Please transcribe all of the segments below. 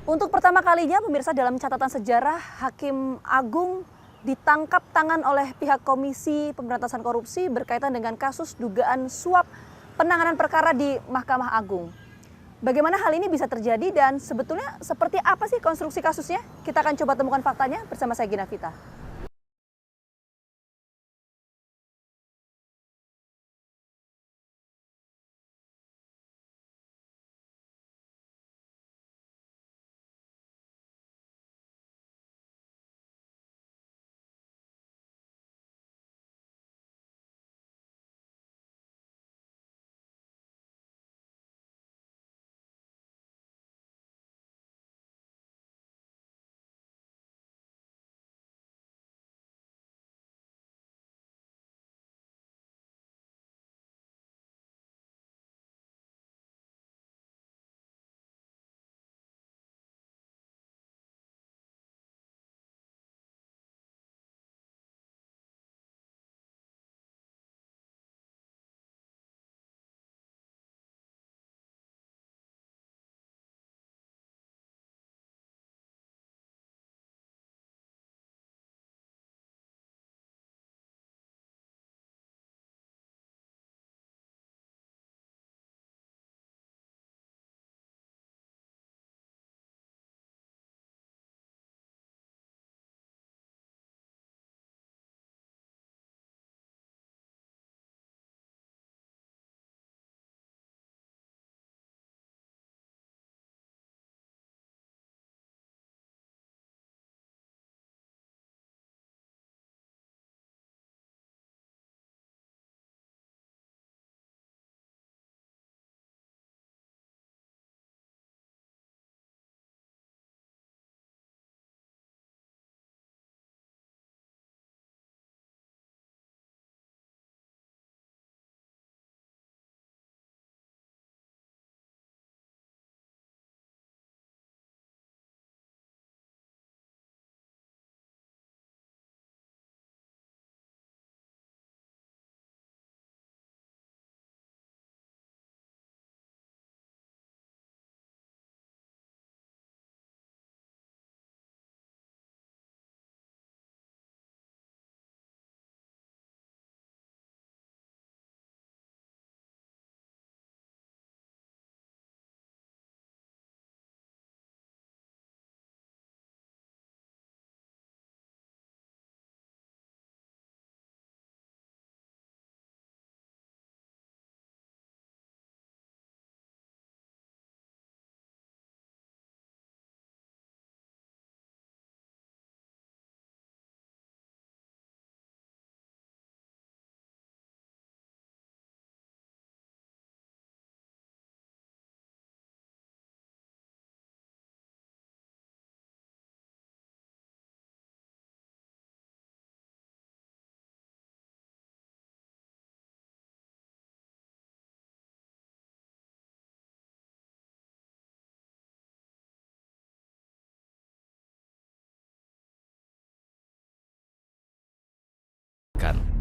Untuk pertama kalinya pemirsa dalam catatan sejarah, Hakim Agung ditangkap tangan oleh pihak Komisi Pemberantasan Korupsi berkaitan dengan kasus dugaan suap penanganan perkara di Mahkamah Agung. Bagaimana hal ini bisa terjadi dan sebetulnya seperti apa sih konstruksi kasusnya? Kita akan coba temukan faktanya bersama saya Gina Vita.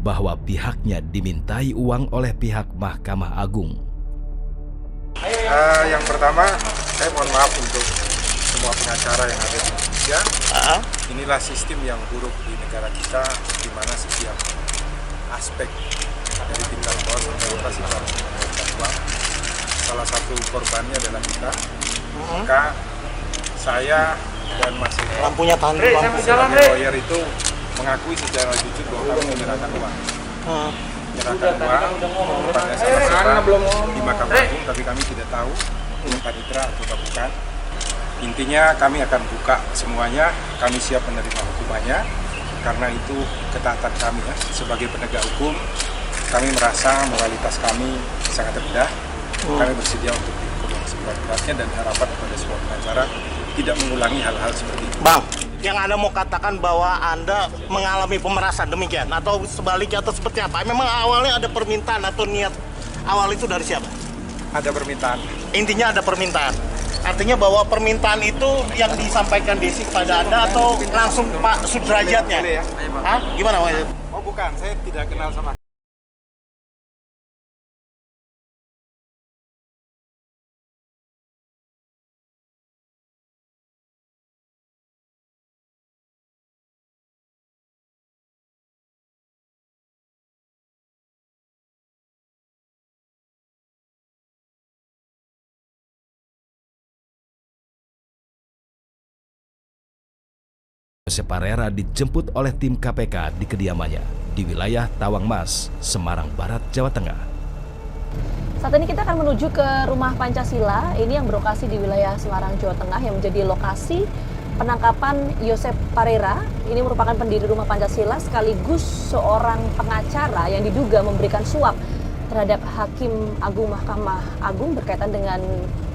Bahwa pihaknya dimintai uang oleh pihak Mahkamah Agung. Yang pertama, saya mohon maaf untuk semua pengacara yang ada di Indonesia. Inilah sistem yang buruk di negara kita, di mana setiap aspek dari tingkat bawah sampai atas itu harus mengeluarkan uang. Salah satu korbannya adalah kita. Maka saya dan Mas Eko, sebagai lawyer itu mengakui secara jujur bahwa kami menyerahkan uang. Menyerahkan uang kepada sama-sama di Mahkamah Agung, tapi kami tidak tahu ini panitera atau bukan. Intinya kami akan buka semuanya, kami siap menerima hukumannya, karena itu ketaatan kami ya. Sebagai penegak hukum, kami merasa moralitas kami sangat rendah. Kami bersedia untuk dihukum yang seberat-beratnya dan harapan kepada semua pengacara tidak mengulangi hal-hal seperti itu. Bang, yang Anda mau katakan bahwa Anda mengalami pemerasan demikian atau sebaliknya atau seperti apa? Memang awalnya ada permintaan atau niat awal itu dari siapa? Ada permintaan. Intinya ada permintaan. Artinya bahwa permintaan itu yang disampaikan Desi pada Anda atau langsung Pak Sudrajatnya? Hah? Gimana Pak? Oh bukan, saya tidak kenal sama Yosep Parera dijemput oleh tim KPK di kediamannya di wilayah Tawangmas, Semarang Barat, Jawa Tengah. Saat ini kita akan menuju ke Rumah Pancasila, ini yang berlokasi di wilayah Semarang, Jawa Tengah, yang menjadi lokasi penangkapan Yosep Parera. Ini merupakan pendiri Rumah Pancasila sekaligus seorang pengacara yang diduga memberikan suap terhadap Hakim Agung Mahkamah Agung berkaitan dengan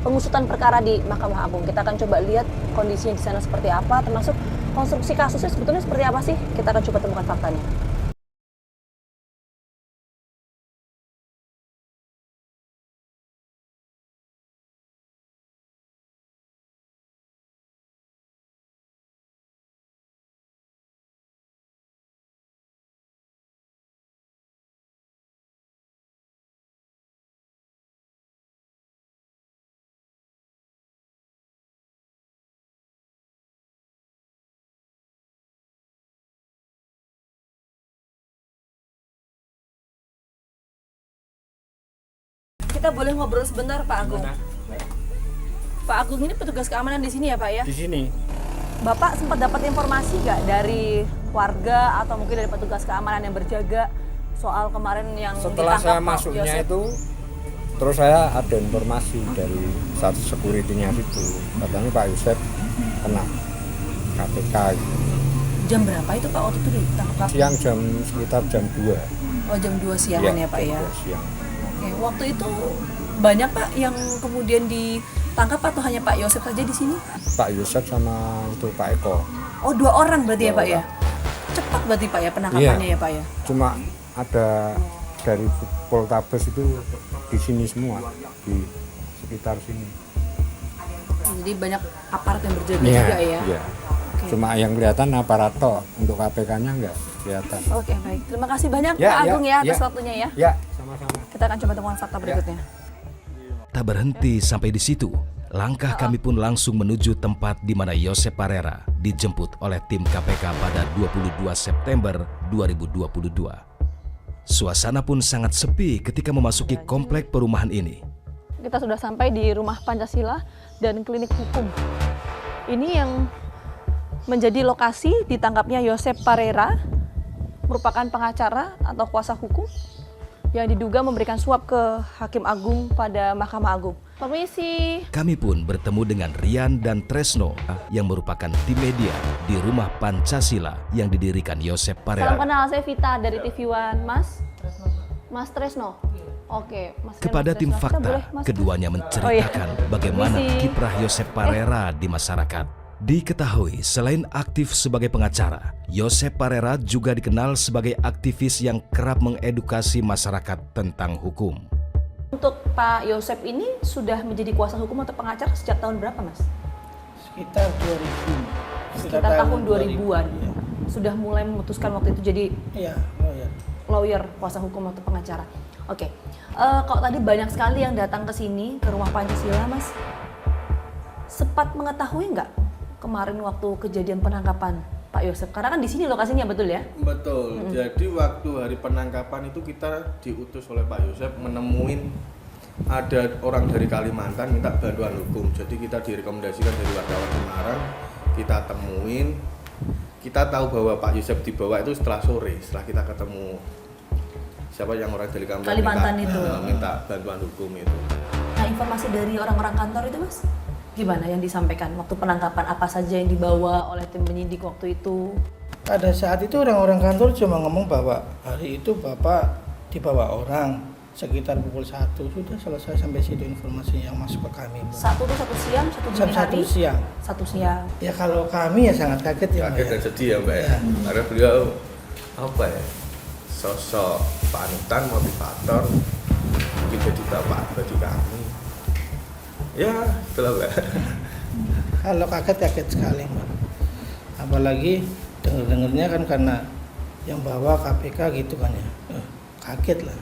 pengusutan perkara di Mahkamah Agung. Kita akan coba lihat kondisinya di sana seperti apa, termasuk konstruksi kasusnya sebetulnya seperti apa sih? Kita akan coba temukan faktanya. Kita boleh ngobrol sebentar, Pak Agung. Pak Agung ini petugas keamanan di sini ya, Pak ya? Di sini. Bapak sempat dapat informasi nggak dari warga atau mungkin dari petugas keamanan yang berjaga soal kemarin yang Setelah ditangkap saya Pak masuknya Yosep? itu, terus saya ada informasi dari satu security-nya itu, katanya Pak Yosep kena KPK gitu. Jam berapa itu Pak waktu itu ditangkap? Siang sekitar jam 2. Oh, jam 2 siangan ya, Pak jam ya? 2 siang. Oke, waktu itu banyak Pak yang kemudian ditangkap atau hanya Pak Yosep saja di sini? Pak Yosep sama itu Pak Eko. Oh, 2 orang berarti ya 2 Pak ya? Cepat berarti Pak ya penangkapannya ya Pak ya? Cuma ada dari Poltabes itu di sini semua, di sekitar sini. Jadi banyak aparat yang berjaga Iya, juga ya? iya. Oke. Cuma yang kelihatan aparat tok, untuk KPK-nya enggak kelihatan. Oke, baik. Terima kasih banyak Ya, Pak ya, Agung ya atas ya. waktunya ya. Ya, sama-sama. Kita akan coba temukan fakta berikutnya. Tak berhenti sampai di situ, langkah kami pun langsung menuju tempat di mana Yosep Parera dijemput oleh tim KPK pada 22 September 2022. Suasana pun sangat sepi ketika memasuki komplek perumahan ini. Kita sudah sampai di Rumah Pancasila dan Klinik Hukum. Ini yang menjadi lokasi ditangkapnya Yosep Parera, merupakan pengacara atau kuasa hukum yang diduga memberikan suap ke Hakim Agung pada Mahkamah Agung. Permisi. Kami pun bertemu dengan Rian dan Tresno yang merupakan tim media di Rumah Pancasila yang didirikan Yosep Salam Parera. kenal, saya Vita dari TV One. Mas Tresno. Oke, Mas Ren, Kepada Mas tim Tresno. Kita fakta, boleh masuk? keduanya menceritakan bagaimana Permisi. kiprah Yosep Parera di masyarakat. Diketahui selain aktif sebagai pengacara, Yosep Parera juga dikenal sebagai aktivis yang kerap mengedukasi masyarakat tentang hukum. Untuk Pak Yosep ini sudah menjadi kuasa hukum atau pengacara sejak tahun berapa, Mas? Sekitar 2000. Sekitar tahun 2000-an. Iya. Sudah mulai memutuskan waktu itu jadi Iya, oh ya. lawyer, kuasa hukum atau pengacara. Oke. Kalau tadi banyak sekali yang datang ke sini, ke Rumah Pancasila, Mas. Sempat mengetahui nggak kemarin waktu kejadian penangkapan Pak Yosep? Karena kan di sini lokasinya, betul ya? Betul. Jadi waktu hari penangkapan itu kita diutus oleh Pak Yosep menemuin ada orang dari Kalimantan minta bantuan hukum. Jadi kita direkomendasikan dari wartawan Semarang, kita temuin. Kita tahu bahwa Pak Yosep dibawa itu setelah sore, setelah kita ketemu siapa yang orang dari Kalimantan itu. minta bantuan hukum itu. Nah, informasi dari orang-orang kantor itu, Mas, gimana yang disampaikan waktu penangkapan? Apa saja yang dibawa oleh tim penyidik waktu itu? Pada saat itu orang-orang kantor cuma ngomong bahwa hari itu Bapak dibawa orang sekitar pukul 1. Sudah selesai sampai situ informasi yang masuk ke kami. Satu tuh satu siang, satu Jam dini 1 hari, siang. satu siang. Ya kalau kami ya sangat kaget ya. Mbak, Kaget ya. dan sedih ya Mbak ya. Karena beliau apa ya, sosok panutan, motivator, mungkin jadi bapak bagi kami. Ya, itulah Mbak. Kalau kaget sekali, Mbak. Apalagi dengar-dengarnya kan karena yang bawa KPK gitu kan ya. Kaget lah.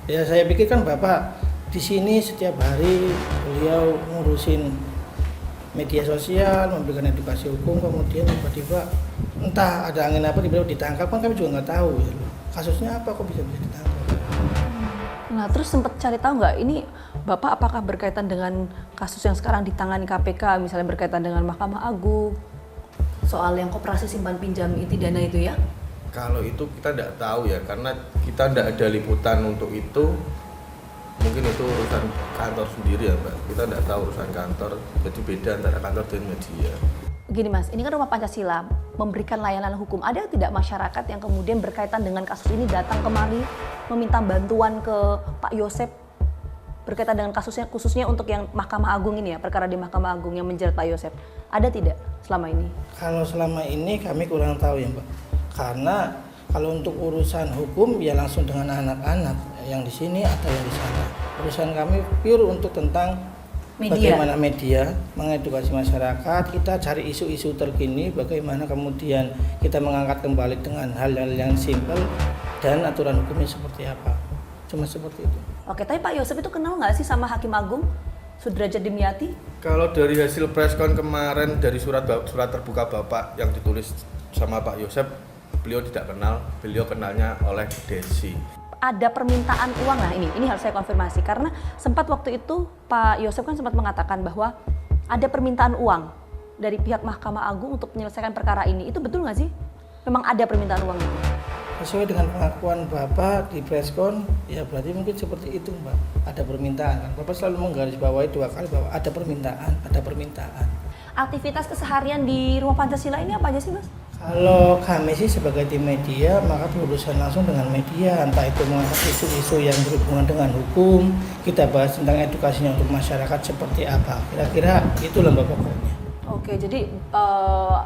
Ya saya pikir kan Bapak di sini setiap hari beliau ngurusin media sosial, memberikan edukasi hukum, kemudian tiba-tiba entah ada angin apa tiba-tiba ditangkap, kan kami juga nggak tahu ya. Kasusnya apa kok bisa ditangkap. Nah, terus sempat cari tahu nggak ini Bapak apakah berkaitan dengan kasus yang sekarang ditangani KPK, misalnya berkaitan dengan Mahkamah Agung? soal yang koperasi simpan pinjam inti dana itu ya? Kalau itu kita tidak tahu ya, karena kita tidak ada liputan untuk itu. Mungkin itu urusan kantor sendiri ya Mbak. Kita tidak tahu urusan kantor, jadi beda antara kantor dan media. Gini Mas, ini kan Rumah Pancasila memberikan layanan hukum. Ada tidak masyarakat yang kemudian berkaitan dengan kasus ini datang kemari meminta bantuan ke Pak Yosep berkaitan dengan kasusnya, khususnya untuk yang Mahkamah Agung ini ya, perkara di Mahkamah Agung yang menjerat Pak Yosep. Ada tidak selama ini? Kalau selama ini kami kurang tahu ya Mbak. Karena kalau untuk urusan hukum ya langsung dengan anak-anak yang di sini atau yang di sana. Urusan kami pure untuk tentang bagaimana media mengedukasi masyarakat, kita cari isu-isu terkini, bagaimana kemudian kita mengangkat kembali dengan hal-hal yang simpel dan aturan hukumnya seperti apa. Cuma seperti itu. Oke, tapi Pak Yosep itu kenal nggak sih sama Hakim Agung Sudrajat Dimyati? Kalau dari hasil preskon kemarin dari surat terbuka Bapak yang ditulis sama Pak Yosep, beliau tidak kenal, beliau kenalnya oleh Desi. Ada permintaan uang, nah ini harus saya konfirmasi karena sempat waktu itu Pak Yosep kan sempat mengatakan bahwa ada permintaan uang dari pihak Mahkamah Agung untuk menyelesaikan perkara ini. Itu betul nggak sih? Memang ada permintaan uang itu? Sesuai dengan pengakuan Bapak di preskon, ya berarti mungkin seperti itu Mbak. Ada permintaan kan. Bapak selalu menggarisbawahi 2 kali bahwa ada permintaan. Aktivitas keseharian di Rumah Pancasila ini apa aja sih Mas? Kalau kami sih sebagai tim media, maka berurusan langsung dengan media, entah itu mengangkat isu-isu yang berhubungan dengan hukum, kita bahas tentang edukasinya untuk masyarakat seperti apa. Kira-kira itulah Mbak pokoknya. Oke, jadi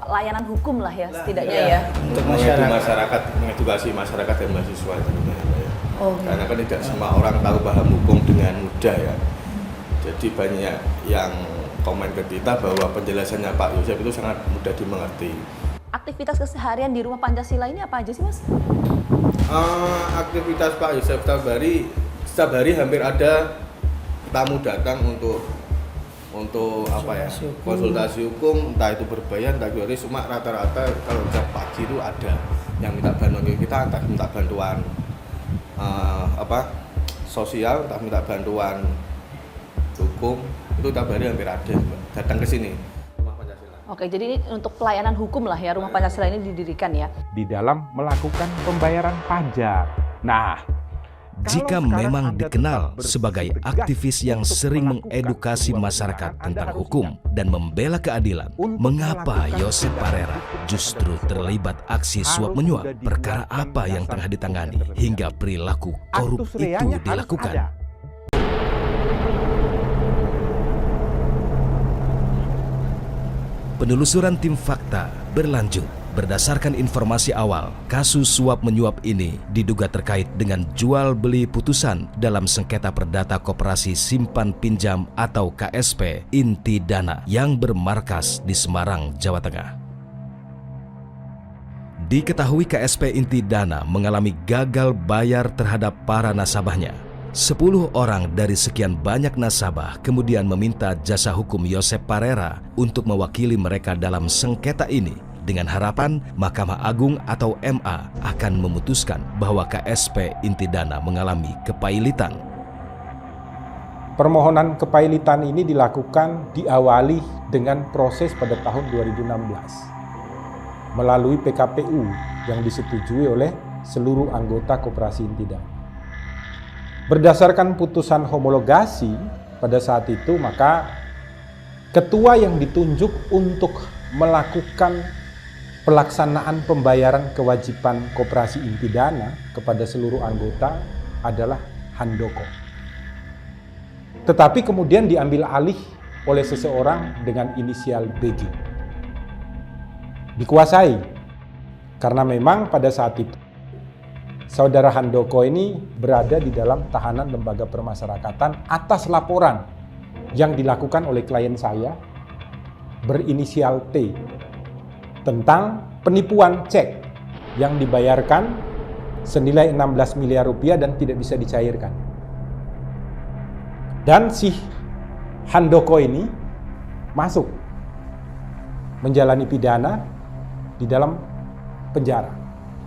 layanan hukum lah ya setidaknya ya. Untuk masyarakat. Mengedukasi masyarakat dan mahasiswa tentunya ya. Oh, Karena kan tidak semua orang tahu paham hukum dengan mudah ya. Jadi banyak yang komen ke kita bahwa penjelasannya Pak Yosep itu sangat mudah dimengerti. Aktivitas keseharian di Rumah Pancasila ini apa aja sih Mas? Aktivitas Pak Yosep setiap hari hampir ada tamu datang untuk apa ya, konsultasi hukum, entah itu berbayar, entah itu cuma rata-rata kalau setiap pagi itu ada yang minta bantuan kita, entah minta bantuan sosial, entah minta bantuan hukum, itu tiap hari hampir ada datang ke sini. Oke, jadi ini untuk pelayanan hukum lah ya, Rumah Pancasila ini didirikan ya. Di dalam melakukan pembayaran pajak. Nah, Jika memang dikenal sebagai aktivis yang sering mengedukasi masyarakat tentang hukum dan membela keadilan, mengapa Yosep Parera justru terlibat aksi suap menyuap? Perkara apa yang tengah ditangani hingga perilaku korup itu dilakukan? Penelusuran tim fakta berlanjut. Berdasarkan informasi awal, kasus suap menyuap ini diduga terkait dengan jual beli putusan dalam sengketa perdata Koperasi Simpan Pinjam atau KSP Inti Dana yang bermarkas di Semarang, Jawa Tengah. Diketahui KSP Inti Dana mengalami gagal bayar terhadap para nasabahnya. 10 orang dari sekian banyak nasabah kemudian meminta jasa hukum Yosep Parera untuk mewakili mereka dalam sengketa ini, dengan harapan Mahkamah Agung atau MA akan memutuskan bahwa KSP Inti Dana mengalami kepailitan. permohonan kepailitan ini diawali dengan proses pada tahun 2016 melalui PKPU yang disetujui oleh seluruh anggota Koperasi Inti Dana. Berdasarkan putusan homologasi pada saat itu, maka ketua yang ditunjuk untuk melakukan pelaksanaan pembayaran kewajiban Koperasi Inti Dana kepada seluruh anggota adalah Handoko. Tetapi kemudian diambil alih oleh seseorang dengan inisial BG. Dikuasai, karena memang pada saat itu Saudara Handoko ini berada di dalam tahanan lembaga permasyarakatan atas laporan yang dilakukan oleh klien saya berinisial T tentang penipuan cek yang dibayarkan senilai 16 miliar rupiah dan tidak bisa dicairkan. Dan si Handoko ini masuk menjalani pidana di dalam penjara.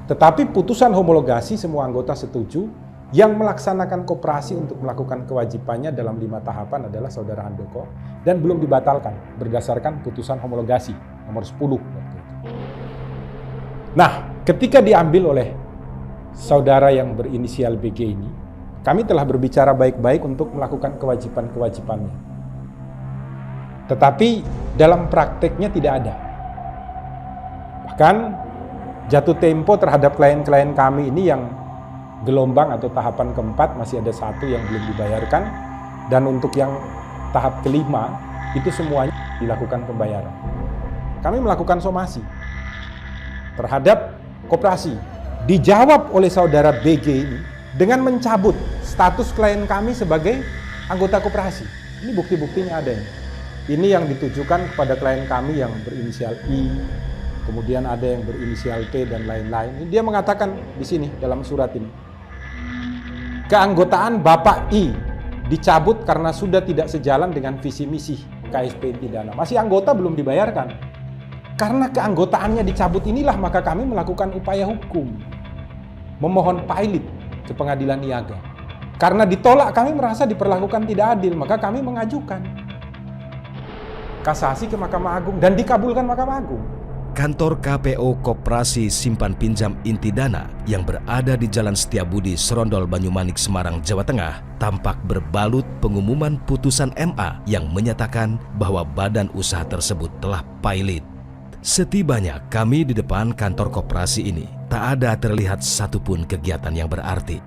Tetapi putusan homologasi semua anggota setuju, yang melaksanakan koperasi untuk melakukan kewajibannya dalam 5 tahapan adalah Saudara Handoko dan belum dibatalkan berdasarkan putusan homologasi nomor 10 waktu itu. Nah, ketika diambil oleh saudara yang berinisial BG ini, kami telah berbicara baik-baik untuk melakukan kewajiban-kewajibannya. Tetapi dalam prakteknya tidak ada. Bahkan jatuh tempo terhadap klien-klien kami ini yang gelombang atau tahapan keempat masih ada satu yang belum dibayarkan, dan untuk yang tahap kelima itu semuanya dilakukan pembayaran. Kami melakukan somasi terhadap koperasi. Dijawab oleh saudara BG ini dengan mencabut status klien kami sebagai anggota koperasi. Ini bukti-buktinya ada ini. Ini yang ditujukan kepada klien kami yang berinisial I, kemudian ada yang berinisial T dan lain-lain. Dia mengatakan di sini dalam surat ini, keanggotaan Bapak I dicabut karena sudah tidak sejalan dengan visi misi KSP Intidana. Masih anggota belum dibayarkan. Karena keanggotaannya dicabut inilah maka kami melakukan upaya hukum. Memohon pilot ke pengadilan niaga. Karena ditolak kami merasa diperlakukan tidak adil, maka kami mengajukan kasasi ke Mahkamah Agung dan dikabulkan Mahkamah Agung. Kantor KPO Koperasi Simpan Pinjam Intidana yang berada di Jalan Setiabudi, Serondol, Banyumanik, Semarang, Jawa Tengah tampak berbalut pengumuman putusan MA yang menyatakan bahwa badan usaha tersebut telah pailit. Setibanya kami di depan kantor koperasi ini, tak ada terlihat satupun kegiatan yang berarti.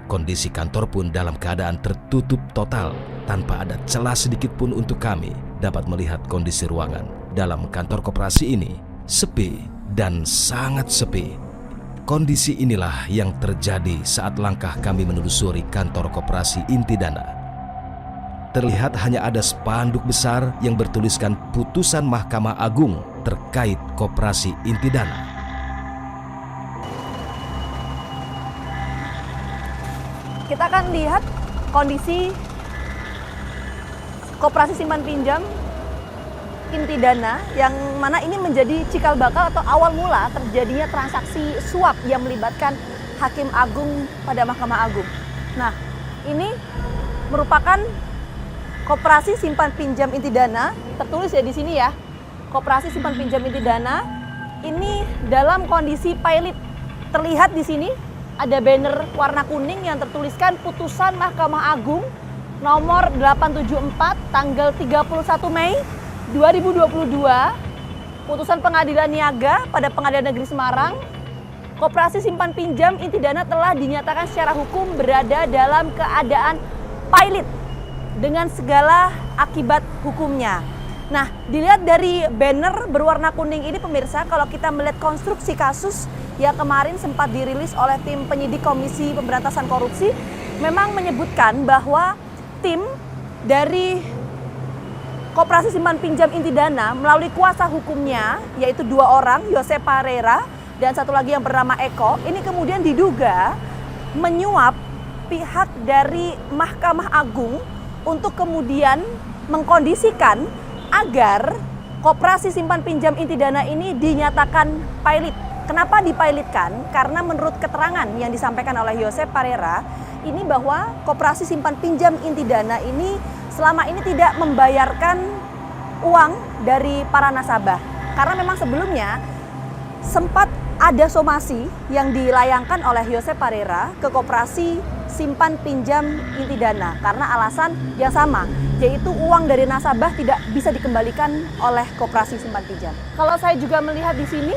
Kondisi kantor pun dalam keadaan tertutup total, tanpa ada celah sedikit pun untuk kami dapat melihat kondisi ruangan. Dalam kantor koperasi ini, sepi dan sangat sepi. Kondisi inilah yang terjadi saat langkah kami menelusuri kantor koperasi Intidana. Terlihat hanya ada spanduk besar yang bertuliskan putusan Mahkamah Agung terkait koperasi Intidana. Kita akan lihat kondisi koperasi simpan pinjam Intidana yang mana ini menjadi cikal bakal atau awal mula terjadinya transaksi suap yang melibatkan Hakim Agung pada Mahkamah Agung. Nah, ini merupakan koperasi simpan pinjam Intidana, tertulis ya di sini ya. Koperasi simpan pinjam Intidana ini dalam kondisi pailit. Terlihat di sini ada banner warna kuning yang tertuliskan putusan Mahkamah Agung nomor 874 tanggal 31 Mei 2022, putusan Pengadilan Niaga pada Pengadilan Negeri Semarang. Koperasi simpan pinjam Intidana telah dinyatakan secara hukum berada dalam keadaan pailit dengan segala akibat hukumnya. Nah, dilihat dari banner berwarna kuning ini pemirsa, kalau kita melihat konstruksi kasus yang kemarin sempat dirilis oleh tim penyidik Komisi Pemberantasan Korupsi, memang menyebutkan bahwa tim dari Koperasi Simpan Pinjam Intidana melalui kuasa hukumnya, yaitu 2 orang, Josep Parera dan satu lagi yang bernama Eko, ini kemudian diduga menyuap pihak dari Mahkamah Agung untuk kemudian mengkondisikan agar Koperasi Simpan Pinjam Intidana ini dinyatakan pailit. Kenapa dipailitkan? Karena menurut keterangan yang disampaikan oleh Josep Parera, ini bahwa Koperasi Simpan Pinjam Intidana ini selama ini tidak membayarkan uang dari para nasabah. Karena memang sebelumnya sempat ada somasi yang dilayangkan oleh Josep Parera ke Koperasi Simpan Pinjam Intidana karena alasan yang sama, yaitu uang dari nasabah tidak bisa dikembalikan oleh Koperasi Simpan Pinjam. Kalau saya juga melihat di sini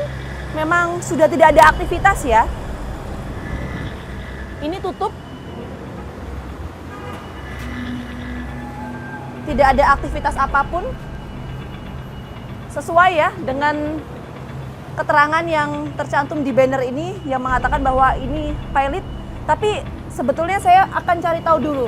memang sudah tidak ada aktivitas ya. Ini tutup. Tidak ada aktivitas apapun. Sesuai ya dengan keterangan yang tercantum di banner ini yang mengatakan bahwa ini pailit. Tapi sebetulnya saya akan cari tahu dulu,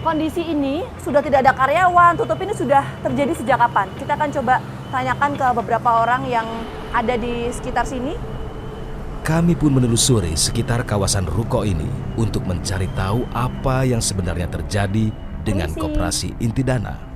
kondisi ini sudah tidak ada karyawan, tutup ini sudah terjadi sejak kapan? Kita akan coba tanyakan ke beberapa orang yang ada di sekitar sini. Kami pun menelusuri sekitar kawasan ruko ini untuk mencari tahu apa yang sebenarnya terjadi dengan Koperasi Intidana.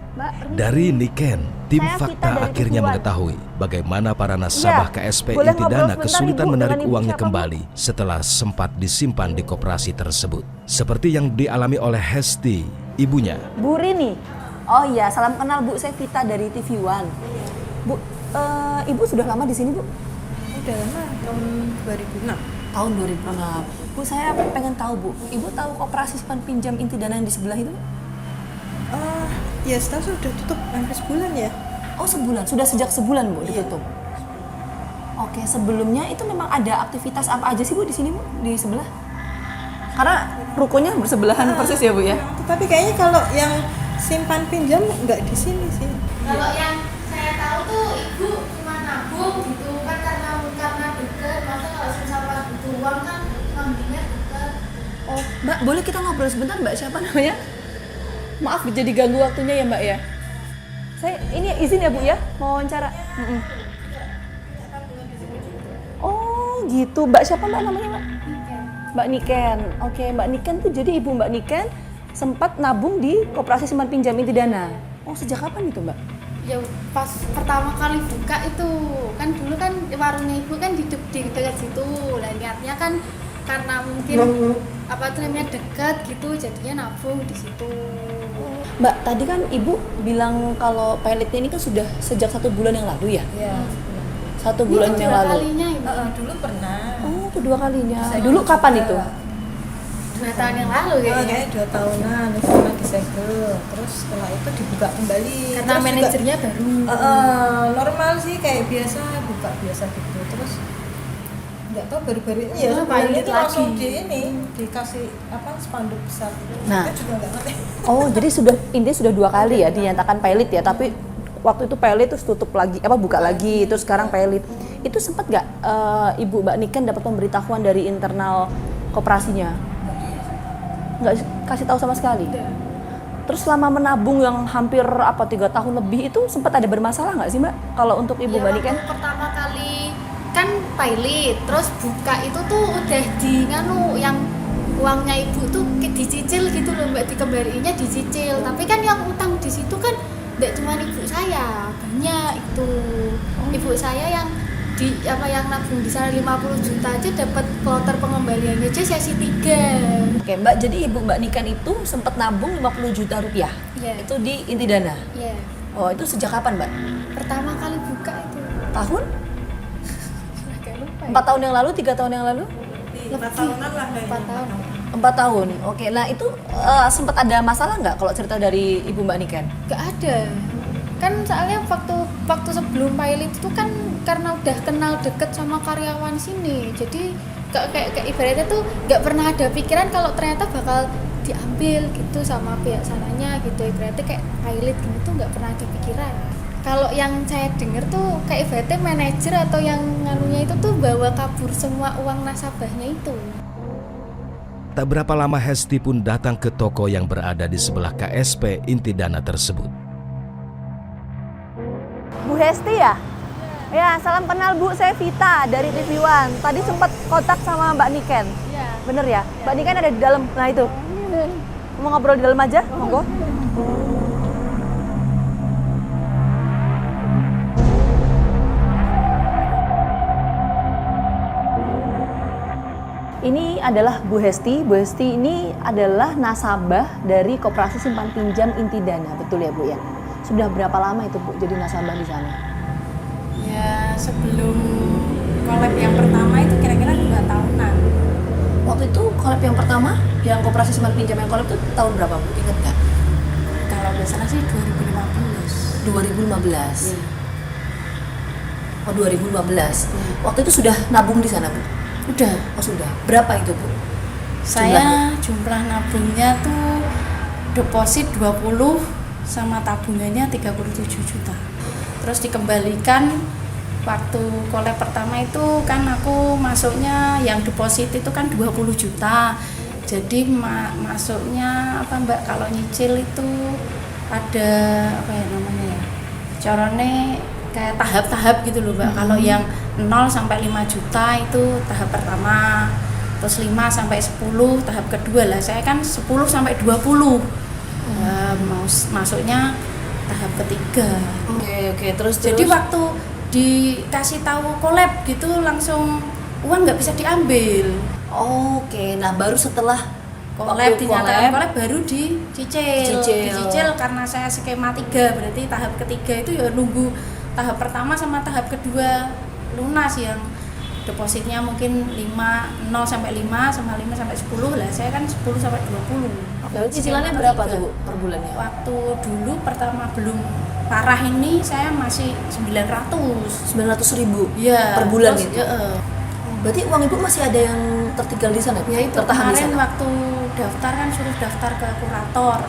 Dari Niken, tim fakta akhirnya mengetahui bagaimana para nasabah KSP Intidana kesulitan menarik uangnya kembali setelah sempat disimpan di koperasi tersebut. Seperti yang dialami oleh Hesti, ibunya. Bu Rini. Oh iya, salam kenal Bu, saya Vita dari TV One. Bu, Ibu sudah lama di sini, Bu? udah lama, tahun 2006. Tahun 2006. Bu, saya pengen tahu Bu, Ibu tahu koperasi simpan pinjam inti dana yang di sebelah itu? Ya setahu sudah tutup hampir sebulan ya. Oh sebulan, sudah sejak sebulan Bu ditutup? Oke, sebelumnya itu memang ada aktivitas apa aja sih Bu di sini Bu, di sebelah? Karena rukonya bersebelahan persis ya Bu ya? Tetapi kayaknya kalau yang simpan pinjam nggak di sini sih. Kalau yang saya tahu tuh ibu cuma nabung gitu kan karena deket, maksudnya kalau sama butuh uang kan ngambilnya deket. Oh, Mbak, boleh kita ngobrol sebentar Mbak, siapa namanya? Maaf jadi ganggu waktunya ya Mbak ya. Saya ini izin ya Bu ya, mau wawancara. Oh gitu, Mbak siapa Mbak namanya Mbak? Mbak Niken. Oke, Mbak Niken tuh jadi ibu Mbak Niken sempat nabung di koperasi simpan pinjam inti dana. Oh sejak kapan itu Mbak? Ya pas pertama kali buka itu kan dulu kan warungnya ibu kan di dekat situ. Dan niatnya kan karena mungkin apa tuh namanya dekat gitu, jadinya nabung di situ. Mbak, tadi kan Ibu bilang kalau pilotnya ini kan sudah sejak 1 bulan yang lalu ya? Iya. 1 bulan yang lalu. Kalinya ibu. Dulu pernah. Oh, kedua kalinya. Dulu kapan itu? 2 tahun yang lalu kayaknya. Kayaknya 2 tahunan itu pernah disegel. Terus setelah itu dibuka kembali. Karena Terus manajernya juga, baru. normal sih kayak biasa, buka biasa gitu. Terus nggak tahu baru-baru ini ya pilot itu langsung lagi. dikasih apa spanduk besar. Nah. Kita juga nggak ngerti. Oh, jadi intinya sudah 2 kali ya dinyatakan pilot ya, tapi waktu itu pilot terus tutup lagi, buka lagi, terus sekarang pilot. Itu sempat nggak Ibu Mbak Niken dapat pemberitahuan dari internal koperasinya? Nggak kasih tahu sama sekali? Terus selama menabung yang hampir 3 tahun lebih itu sempat ada bermasalah nggak sih Mbak? Kalau untuk Ibu Mbak Niken? Pertama kali kan pilot, terus buka itu tuh udah di yang uangnya ibu tuh dicicil gitu loh Mbak, dikembaliinnya dicicil. Tapi kan yang utang di situ kan tidak cuma ibu saya, banyak itu. Ibu saya yang yang nabung di sana 50 juta aja dapat kloter pengembaliannya aja sesi 3. Oke Mbak, jadi Ibu Mbak Niken itu sempat nabung 50 juta rupiah? Iya. Itu di inti dana? Iya. Oh, itu sejak kapan Mbak? Pertama kali buka itu. Tahun? Agak lupa. 4 tahun yang lalu, 3 tahun yang lalu? 4 tahunan lah kayaknya. 4 tahun. 4 tahun, oke. Nah itu sempat ada masalah nggak kalau cerita dari Ibu Mbak Niken? Gak ada. Kan soalnya waktu sebelum pilot itu kan karena udah kenal deket sama karyawan sini, jadi kayak ibaratnya tuh nggak pernah ada pikiran kalau ternyata bakal diambil gitu sama pihak sananya gitu. Ibaratnya kayak pilot gitu tuh nggak pernah ada pikiran. Kalau yang saya dengar tuh kayak ibaratnya manajer atau yang nganunya itu tuh bawa kabur semua uang nasabahnya itu. Tak berapa lama Hesti pun datang ke toko yang berada di sebelah KSP inti dana tersebut. Bu Hesti ya? Ya, salam kenal Bu, saya Vita dari TV One. Tadi sempat kontak sama Mbak Niken. Iya. Bener ya? Mbak Niken ada di dalam. Nah itu. Mau ngobrol di dalam aja? Monggo. Ini adalah Bu Hesti. Bu Hesti ini adalah nasabah dari Koperasi Simpan Pinjam Inti Dana, betul ya Bu ya? Sudah berapa lama itu Bu jadi nasabah di sana? Ya sebelum collab yang pertama itu kira-kira 2 tahunan. Waktu itu collab yang pertama, yang Koperasi Simpan Pinjam yang collab itu tahun berapa Bu? Ingat nggak? Kalau nggak salah sih 2015. 2015. Oh 2015. Waktu itu sudah nabung di sana Bu? Udah. Oh sudah. Berapa itu Bu? Saya jumlah nabungnya tuh deposit 20 sama tabungannya 37 juta. Terus dikembalikan waktu collab pertama itu kan aku masuknya yang deposit itu kan 20 juta. Jadi masuknya apa Mbak, kalau nyicil itu ada apa ya namanya ya? Carane kayak tahap-tahap gitu loh Mbak. Kalau yang 0 sampai 5 juta itu tahap pertama. Terus 5 sampai 10 tahap kedua lah. Saya kan 10 sampai 20. Masuknya tahap ketiga. Oke, terus jadi waktu dikasih tahu collab gitu langsung uang nggak bisa diambil. Oke, nah baru setelah collab dinyatakan collab baru dicicil karena saya skema 3, berarti tahap ketiga itu ya nunggu tahap pertama sama tahap kedua lunas yang depositnya mungkin 0 sampai 5 sama 5 sampai 10 lah, saya kan 10 sampai 20. Lalu cicilannya berapa tuh Bu per bulannya? Waktu dulu pertama belum parah ini saya masih 900.000 ya, per bulan terus, gitu. Berarti uang Ibu masih ada yang tertinggal di sana? Ya itu tertahan di kemarin sana. waktu daftar kan suruh daftar ke kurator.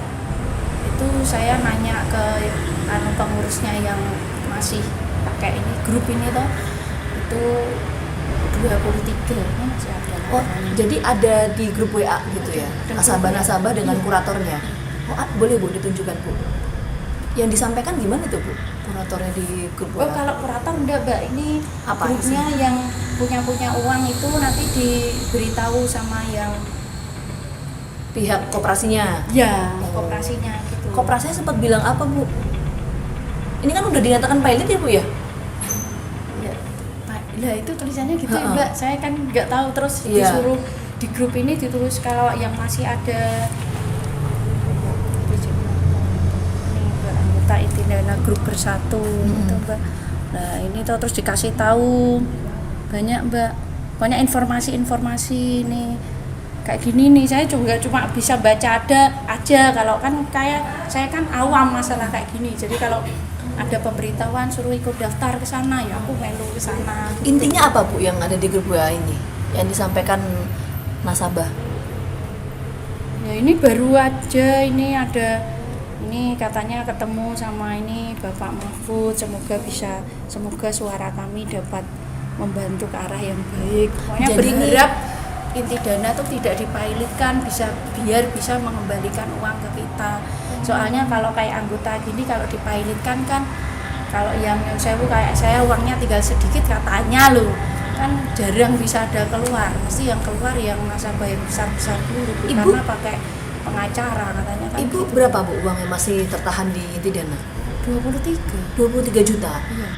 Itu saya nanya ke pengurusnya yang masih pakai ini grup ini toh. Itu 23 masih ada. Oh, jadi ada di grup WA gitu ya? Nasabah-nasabah dengan kuratornya? Oh, boleh Bu ditunjukkan Bu? Yang disampaikan gimana tuh Bu? Kuratornya di grup WA? Oh, kalau kurator enggak Mbak, ini Apa grupnya isinya? yang punya uang itu nanti diberitahu sama yang Pihak koperasinya? ya koperasinya gitu. Koperasinya sempat bilang apa Bu? Ini kan udah dinyatakan pilot ya Bu ya? Ya, lah itu tulisannya gitu ya Ha-ha. Mbak, saya kan nggak tahu, terus Iya. disuruh di grup ini ditulis kalau yang masih ada ini Mbak, anggota inti dana grup bersatu gitu Mbak. Nah ini tuh terus dikasih tahu banyak Mbak, pokoknya informasi nih kayak gini nih, saya juga cuma bisa baca ada aja, kalau kan kayak saya kan awam masalah kayak gini, jadi kalau ada pemberitahuan suruh ikut daftar ke sana ya aku melu ke sana. Intinya apa Bu yang ada di grup WA ini? Yang disampaikan nasabah? Ya ini baru aja, ini ada, ini katanya ketemu sama ini Bapak Mahfud, semoga suara kami dapat membantu ke arah yang baik. Pokoknya Jadi berharap inti dana tuh tidak dipilotkan, biar bisa mengembalikan uang ke kita. Soalnya kalau kayak anggota gini kalau dipilotkan kan, kalau yang sewu kayak saya uangnya tinggal sedikit katanya loh, kan jarang bisa ada keluar, mesti yang keluar yang nasabah yang besar-besar dulu, Ibu? karena pakai pengacara katanya kan. Ibu gitu. berapa Bu uang yang masih tertahan di inti dana? 23. 23 juta? Iya.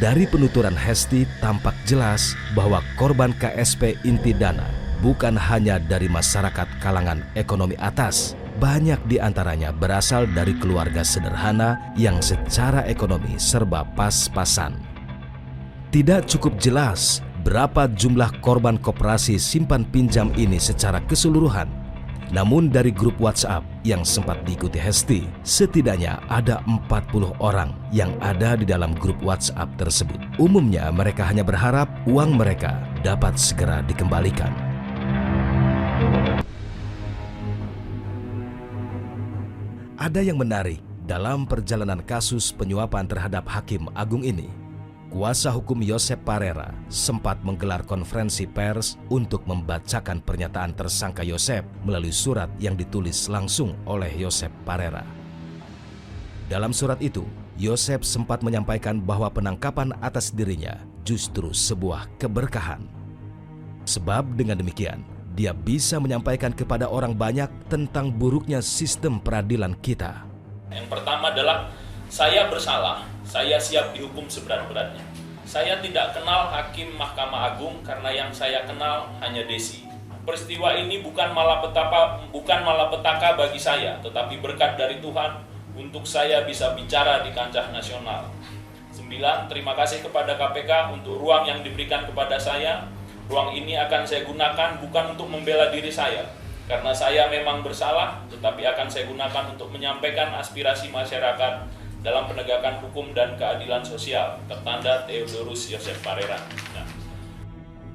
Dari penuturan Hesti tampak jelas bahwa korban KSP inti dana bukan hanya dari masyarakat kalangan ekonomi atas. Banyak di antaranya berasal dari keluarga sederhana yang secara ekonomi serba pas-pasan. Tidak cukup jelas berapa jumlah korban koperasi simpan pinjam ini secara keseluruhan. Namun dari grup WhatsApp yang sempat diikuti Hesti, setidaknya ada 40 orang yang ada di dalam grup WhatsApp tersebut. Umumnya mereka hanya berharap uang mereka dapat segera dikembalikan. Ada yang menarik dalam perjalanan kasus penyuapan terhadap Hakim Agung ini. Kuasa hukum Yosep Parera sempat menggelar konferensi pers untuk membacakan pernyataan tersangka Yosep melalui surat yang ditulis langsung oleh Yosep Parera. Dalam surat itu, Yosep sempat menyampaikan bahwa penangkapan atas dirinya justru sebuah keberkahan. Sebab dengan demikian, dia bisa menyampaikan kepada orang banyak tentang buruknya sistem peradilan kita. Yang pertama adalah saya bersalah, saya siap dihukum seberat-beratnya. Saya tidak kenal hakim Mahkamah Agung karena yang saya kenal hanya Desi. Peristiwa ini bukan malapetaka bagi saya, tetapi berkat dari Tuhan untuk saya bisa bicara di kancah nasional. 9. Terima kasih kepada KPK untuk ruang yang diberikan kepada saya. Ruang ini akan saya gunakan bukan untuk membela diri saya, karena saya memang bersalah, tetapi akan saya gunakan untuk menyampaikan aspirasi masyarakat dalam penegakan hukum dan keadilan sosial. Tertanda Theodorus Yosep Parera. Nah.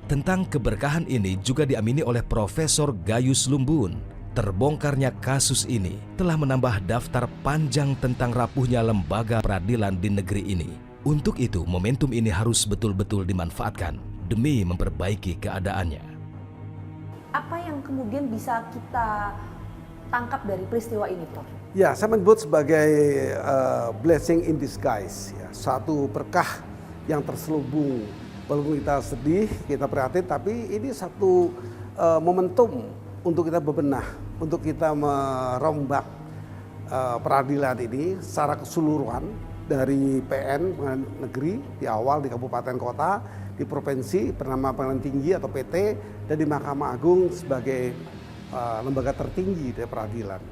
Tentang keberkahan ini juga diamini oleh Profesor Gayus Lumbun. Terbongkarnya kasus ini telah menambah daftar panjang tentang rapuhnya lembaga peradilan di negeri ini. Untuk itu, momentum ini harus betul-betul dimanfaatkan demi memperbaiki keadaannya. Apa yang kemudian bisa kita tangkap dari peristiwa ini, Prof? Ya, saya menyebut sebagai blessing in disguise, ya, satu berkah yang terselubung. Walaupun kita sedih, kita prihatin, tapi ini satu momentum untuk kita bebenah, untuk kita merombak peradilan ini secara keseluruhan dari PN pengadilan negeri di awal di kabupaten kota, di provinsi bernama Pengadilan Tinggi atau PT, dan di Mahkamah Agung sebagai lembaga tertinggi dari peradilan.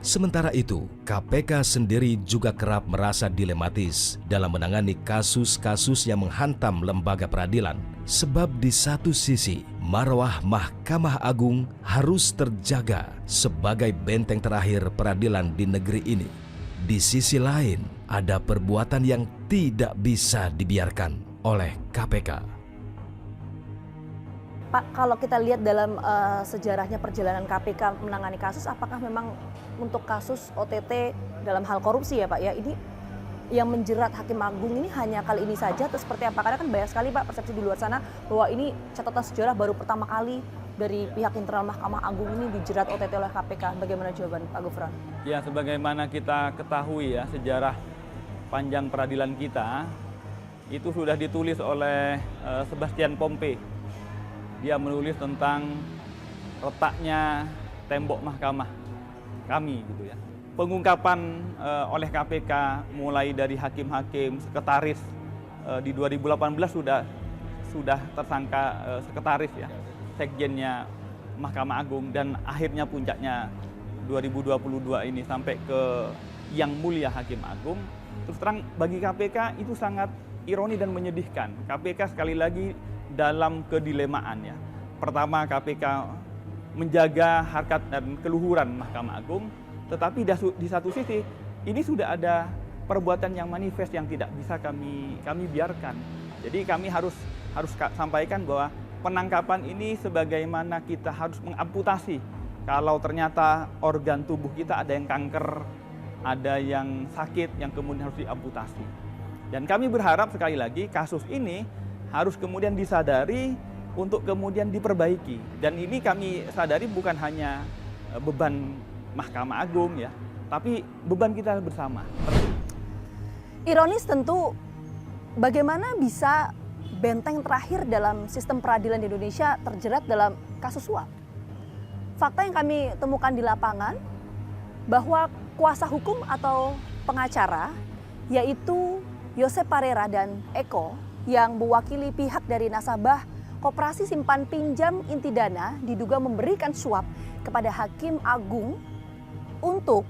Sementara itu, KPK sendiri juga kerap merasa dilematis dalam menangani kasus-kasus yang menghantam lembaga peradilan. Sebab di satu sisi, marwah Mahkamah Agung harus terjaga sebagai benteng terakhir peradilan di negeri ini. Di sisi lain, ada perbuatan yang tidak bisa dibiarkan oleh KPK. Pak, kalau kita lihat dalam sejarahnya perjalanan KPK menangani kasus, apakah memang untuk kasus OTT dalam hal korupsi ya Pak ya, ini yang menjerat Hakim Agung ini hanya kali ini saja atau seperti apa? Karena kan banyak sekali Pak persepsi di luar sana bahwa ini catatan sejarah baru pertama kali dari pihak internal Mahkamah Agung ini dijerat OTT oleh KPK. Bagaimana jawaban Pak Gufron? Ya, sebagaimana kita ketahui ya, sejarah panjang peradilan kita itu sudah ditulis oleh Sebastian Pompe. Dia menulis tentang retaknya tembok mahkamah kami gitu ya. Pengungkapan oleh KPK mulai dari hakim-hakim, sekretaris di 2018 sudah tersangka sekretaris ya, sekjennya Mahkamah Agung, dan akhirnya puncaknya 2022 ini sampai ke Yang Mulia Hakim Agung. Terus terang bagi KPK itu sangat ironi dan menyedihkan. KPK sekali lagi dalam kedilemaan ya. Pertama, KPK menjaga harkat dan keluhuran Mahkamah Agung, tetapi di satu sisi ini sudah ada perbuatan yang manifest yang tidak bisa kami biarkan. Jadi kami harus sampaikan bahwa penangkapan ini sebagaimana kita harus mengamputasi kalau ternyata organ tubuh kita ada yang kanker, ada yang sakit yang kemudian harus diamputasi. Dan kami berharap sekali lagi kasus ini harus kemudian disadari untuk kemudian diperbaiki. Dan ini kami sadari bukan hanya beban Mahkamah Agung ya, tapi beban kita bersama. Ironis tentu, bagaimana bisa benteng terakhir dalam sistem peradilan di Indonesia terjerat dalam kasus suap? Fakta yang kami temukan di lapangan bahwa kuasa hukum atau pengacara yaitu Josep Parera dan Eko yang mewakili pihak dari nasabah Koperasi Simpan Pinjam Inti Dana diduga memberikan suap kepada Hakim Agung untuk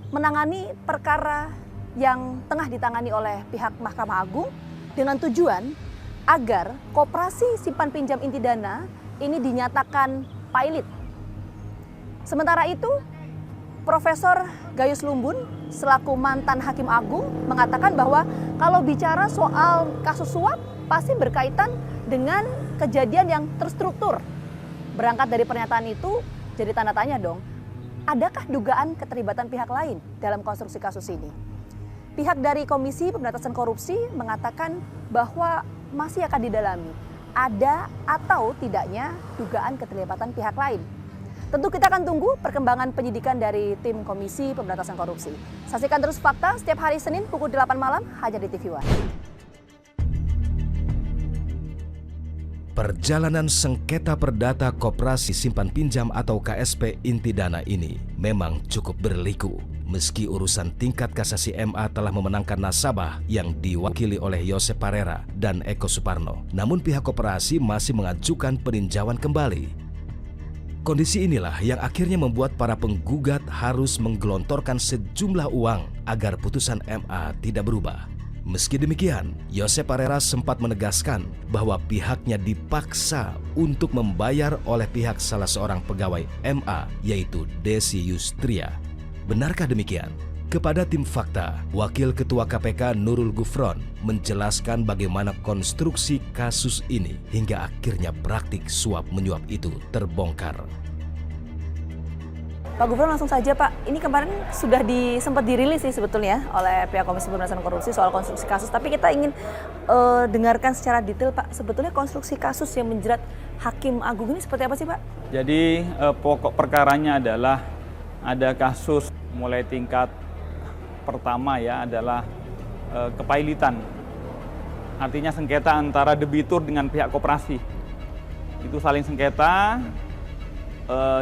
menangani perkara yang tengah ditangani oleh pihak Mahkamah Agung dengan tujuan agar Koperasi Simpan Pinjam Inti Dana ini dinyatakan pilot. Sementara itu, Profesor Gayus Lumbun selaku mantan Hakim Agung mengatakan bahwa kalau bicara soal kasus suap pasti berkaitan dengan kejadian yang terstruktur. Berangkat dari pernyataan itu jadi tanda tanya dong, adakah dugaan keterlibatan pihak lain dalam konstruksi kasus ini? Pihak dari Komisi Pemberantasan Korupsi mengatakan bahwa masih akan didalami ada atau tidaknya dugaan keterlibatan pihak lain. Tentu kita akan tunggu perkembangan penyidikan dari tim Komisi Pemberantasan Korupsi. Saksikan terus Fakta setiap hari Senin pukul 8 malam hanya di TV One. Perjalanan sengketa perdata Koperasi Simpan Pinjam atau KSP Inti Dana ini memang cukup berliku. Meski urusan tingkat kasasi MA telah memenangkan nasabah yang diwakili oleh Josep Parera dan Eko Suparno, namun pihak koperasi masih mengajukan peninjauan kembali. Kondisi inilah yang akhirnya membuat para penggugat harus menggelontorkan sejumlah uang agar putusan MA tidak berubah. Meski demikian, Josep Parera sempat menegaskan bahwa pihaknya dipaksa untuk membayar oleh pihak salah seorang pegawai MA, yaitu Desi Yustria. Benarkah demikian? Kepada tim Fakta, Wakil Ketua KPK Nurul Gufron menjelaskan bagaimana konstruksi kasus ini hingga akhirnya praktik suap menyuap itu terbongkar. Pak Gufron, langsung saja Pak, ini kemarin sudah sempat dirilis sih sebetulnya oleh pihak Komisi Pemberantasan Korupsi soal konstruksi kasus, tapi kita ingin dengarkan secara detail Pak, sebetulnya konstruksi kasus yang menjerat Hakim Agung ini seperti apa sih Pak? Jadi pokok perkaranya adalah ada kasus mulai tingkat pertama ya adalah kepailitan. Artinya sengketa antara debitur dengan pihak koperasi. Itu saling sengketa,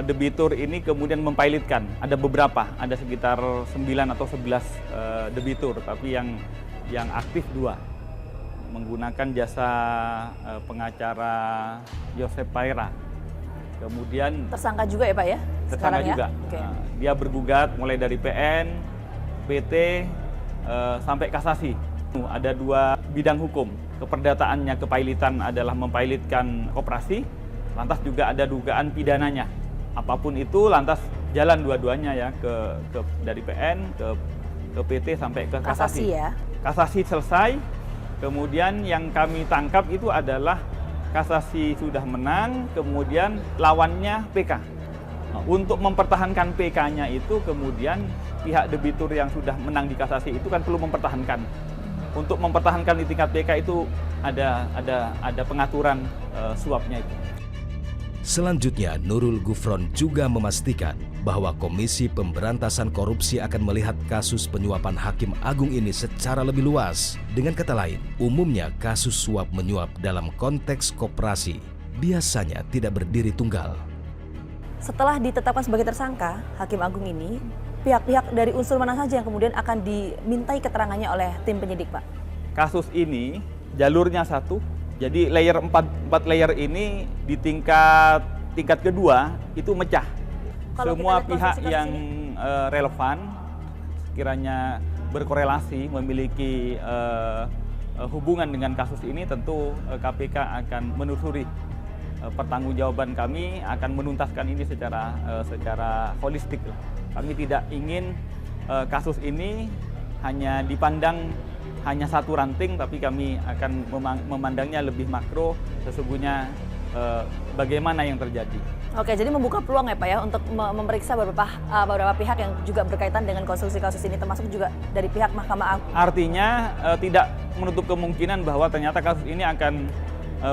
debitur ini kemudian mempailitkan. Ada beberapa, ada sekitar 9 atau 11 debitur, tapi yang aktif 2. Menggunakan jasa pengacara Josep Parera. Kemudian tersangka juga ya Pak ya? sekarang ya? juga. Oke. Dia bergugat mulai dari PN, PT, sampai kasasi. Ada 2 bidang hukum. Keperdataannya kepailitan adalah mempailitkan koperasi, lantas juga ada dugaan pidananya. Apapun itu lantas jalan dua-duanya ya dari PN ke PT sampai ke kasasi. Ya. Kasasi selesai, kemudian yang kami tangkap itu adalah kasasi sudah menang, kemudian lawannya PK. Nah, untuk mempertahankan PK-nya itu kemudian pihak debitur yang sudah menang di kasasi itu kan perlu mempertahankan. Untuk mempertahankan di tingkat PK itu ada pengaturan suapnya itu. Selanjutnya, Nurul Gufron juga memastikan bahwa Komisi Pemberantasan Korupsi akan melihat kasus penyuapan Hakim Agung ini secara lebih luas. Dengan kata lain, umumnya kasus suap menyuap dalam konteks koperasi biasanya tidak berdiri tunggal. Setelah ditetapkan sebagai tersangka, Hakim Agung ini, pihak-pihak dari unsur mana saja yang kemudian akan dimintai keterangannya oleh tim penyidik, Pak? Kasus ini jalurnya satu, jadi layer 4 layer ini di tingkat kedua itu mecah. Kalau Semua kita lihat pihak konstruksi yang relevan, sekiranya berkorelasi, memiliki hubungan dengan kasus ini, tentu KPK akan menelusuri pertanggungjawaban kami, akan menuntaskan ini secara holistik. Kami tidak ingin kasus ini hanya dipandang hanya satu ranting, tapi kami akan memandangnya lebih makro, sesungguhnya bagaimana yang terjadi. Oke, jadi membuka peluang ya Pak ya untuk memeriksa beberapa pihak yang juga berkaitan dengan konstruksi kasus ini, termasuk juga dari pihak Mahkamah Agung. Artinya tidak menutup kemungkinan bahwa ternyata kasus ini akan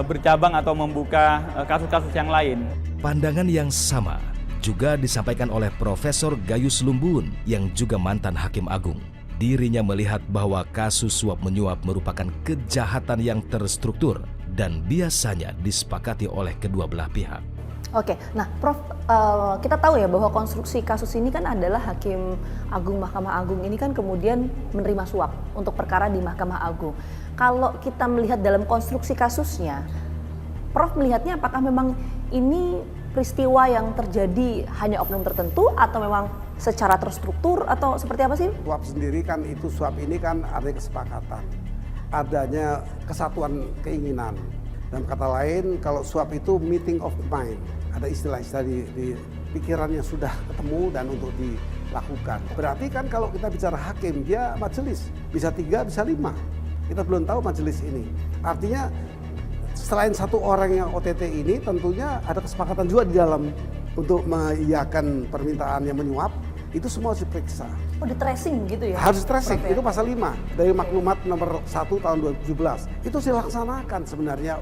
bercabang atau membuka kasus-kasus yang lain. Pandangan yang sama juga disampaikan oleh Profesor Gayus Lumbun yang juga mantan Hakim Agung. Dirinya melihat bahwa kasus suap menyuap merupakan kejahatan yang terstruktur dan biasanya disepakati oleh kedua belah pihak. Oke, nah Prof, kita tahu ya bahwa konstruksi kasus ini kan adalah Hakim Agung Mahkamah Agung ini kan kemudian menerima suap untuk perkara di Mahkamah Agung. Kalau kita melihat dalam konstruksi kasusnya, Prof melihatnya apakah memang ini peristiwa yang terjadi hanya oknum tertentu atau memang secara terstruktur atau seperti apa sih? Suap sendiri kan itu, suap ini kan ada kesepakatan, adanya kesatuan keinginan. Dan kata lain, kalau suap itu meeting of mind, ada istilah-istilah di pikiran yang sudah ketemu dan untuk dilakukan. Berarti kan kalau kita bicara hakim, dia majelis, bisa 3, bisa 5. Kita belum tahu majelis ini. Artinya selain satu orang yang OTT ini, tentunya ada kesepakatan juga di dalam untuk mengiyakan permintaan yang menyuap, itu semua harus diperiksa. Oh, di tracing gitu ya? Harus tracing, itu pasal 5 dari maklumat nomor 1 tahun 2017. Itu dilaksanakan sebenarnya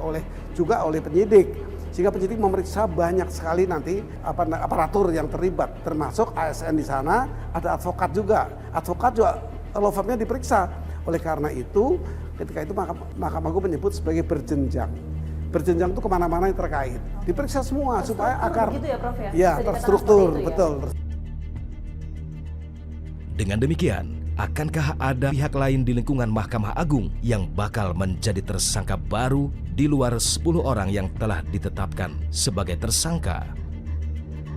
juga oleh penyidik. Sehingga penyidik memeriksa banyak sekali nanti aparatur yang terlibat, termasuk ASN di sana, ada advokat juga. Advokat juga law firm-nya diperiksa. Oleh karena itu, ketika itu Mahkamah Agung menyebut sebagai berjenjang. Berjenjang itu kemana-mana yang terkait. Diperiksa semua supaya akar gitu ya, Prof, ya? Ya, terstruktur, itu, ya? betul. Dengan demikian, akankah ada pihak lain di lingkungan Mahkamah Agung yang bakal menjadi tersangka baru di luar 10 orang yang telah ditetapkan sebagai tersangka?